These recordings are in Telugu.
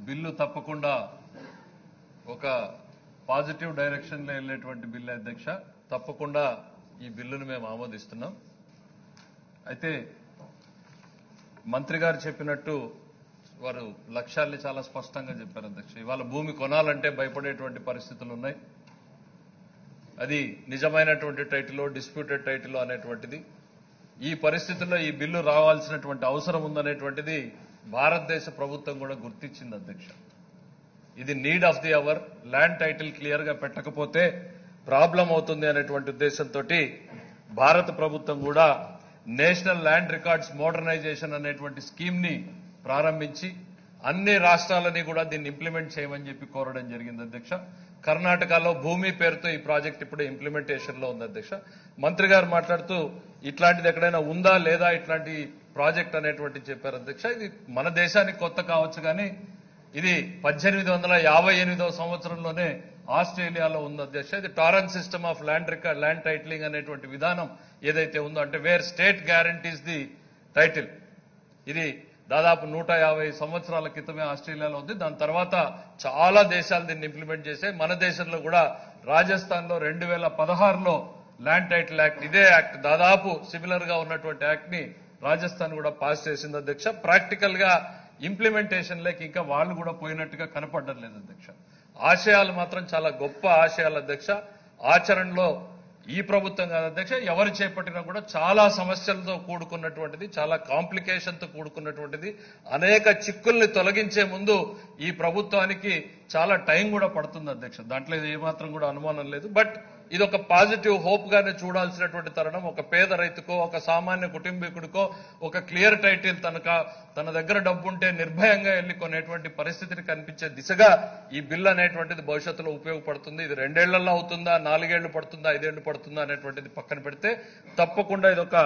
బిల్లు తప్పకుండా ఒక పాజిటివ్ డైరెక్షన్ లో వెళ్ళేటువంటి బిల్లు అధ్యక్ష. తప్పకుండా ఈ బిల్లును మేము ఆమోదిస్తున్నాం. అయితే మంత్రి గారు చెప్పినట్టు వారు లక్ష్యాల్ని చాలా స్పష్టంగా చెప్పారు అధ్యక్ష. ఇవాళ భూమి కొనాలంటే భయపడేటువంటి పరిస్థితులు ఉన్నాయి. అది నిజమైనటువంటి టైటిల్, డిస్ప్యూటెడ్ టైటిల్ అనేటువంటిది. ఈ పరిస్థితుల్లో ఈ బిల్లు రావాల్సినటువంటి అవసరం ఉందనేటువంటిది భారతదేశ ప్రభుత్వం కూడా గుర్తించింది అధ్యక్ష. ఇది need of the hour. Land title clear గా పెట్టకపోతే ప్రాబ్లం అవుతుంది అనేటువంటి ఉద్దేశంతో భారత ప్రభుత్వం కూడా నేషనల్ ల్యాండ్ రికార్డ్స్ మోడర్నైజేషన్ అనేటువంటి స్కీమ్ ని ప్రారంభించి అన్ని రాష్ట్రాలని కూడా దీన్ని ఇంప్లిమెంట్ చేయమని చెప్పి కోరడం జరిగింది అధ్యక్ష. కర్ణాటకలో భూమి పేరుతో ఈ ప్రాజెక్ట్ ఇప్పుడు ఇంప్లిమెంటేషన్ లో ఉంది అధ్యక్ష. మంత్రి గారు మాట్లాడుతూ ఇట్లాంటిది ఎక్కడైనా ఉందా లేదా ఇట్లాంటి ప్రాజెక్ట్ అనేటువంటి చెప్పారు అధ్యక్ష. ఇది మన దేశానికి కొత్త కావచ్చు కానీ ఇది 1858వ సంవత్సరంలోనే ఆస్ట్రేలియాలో ఉంది అధ్యక్ష. ఇది torrent system of land titling అనేటువంటి విధానం ఏదైతే ఉందో, అంటే wear state guarantees the title, ఇది దాదాపు 150 సంవత్సరాల క్రితమే ఆస్ట్రేలియాలో ఉంది. దాని తర్వాత చాలా దేశాలు దీన్ని ఇంప్లిమెంట్ చేశాయి. మన దేశంలో కూడా రాజస్థాన్ లో 2016లో ల్యాండ్ టైటిల్ యాక్ట్, ఇదే యాక్ట్ దాదాపు సిమిలర్ గా ఉన్నటువంటి యాక్ట్ ని రాజస్థాన్ కూడా పాస్ చేసింది అధ్యక్ష. ప్రాక్టికల్ గా ఇంప్లిమెంటేషన్ లేక ఇంకా వాళ్ళు కూడా పోయినట్టుగా కనపడడం లేదు అధ్యక్ష. ఆశయాలు మాత్రం చాలా గొప్ప ఆశయాలు అధ్యక్ష. ఆచరణలో ఈ ప్రభుత్వం కాదు అధ్యక్ష, ఎవరు చేపట్టినా కూడా చాలా సమస్యలతో కూడుకున్నటువంటిది, చాలా కాంప్లికేషన్ తో కూడుకున్నటువంటిది. అనేక చిక్కుల్ని తొలగించే ముందు ఈ ప్రభుత్వానికి చాలా టైం కూడా పడుతుంది అధ్యక్ష. దాంట్లో ఏమాత్రం కూడా అనుమానం లేదు. బట్ ఇది ఒక పాజిటివ్ హోప్ గానే చూడాల్సినటువంటి తరుణం. ఒక పేద రైతుకో, ఒక సామాన్య కుటుంబీకుడికో ఒక క్లియర్ టైటిల్ తన దగ్గర డబ్బుంటే నిర్భయంగా వెళ్లి కొనేటువంటి పరిస్థితిని కనిపించే దిశగా ఈ బిల్ అనేటువంటిది భవిష్యత్తులో ఉపయోగపడుతుంది. ఇది 2 ఏళ్లలో అవుతుందా, 4 ఏళ్లు పడుతుందా, 5 ఏళ్లు పడుతుందా అనేటువంటిది పక్కన పెడితే తప్పకుండా ఇది ఒక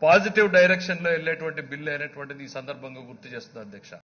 పాజిటివ్ డైరెక్షన్ లో వెళ్లేటువంటి బిల్ అనేటువంటిది ఈ సందర్భంగా గుర్తు చేస్తుంది అధ్యక్ష.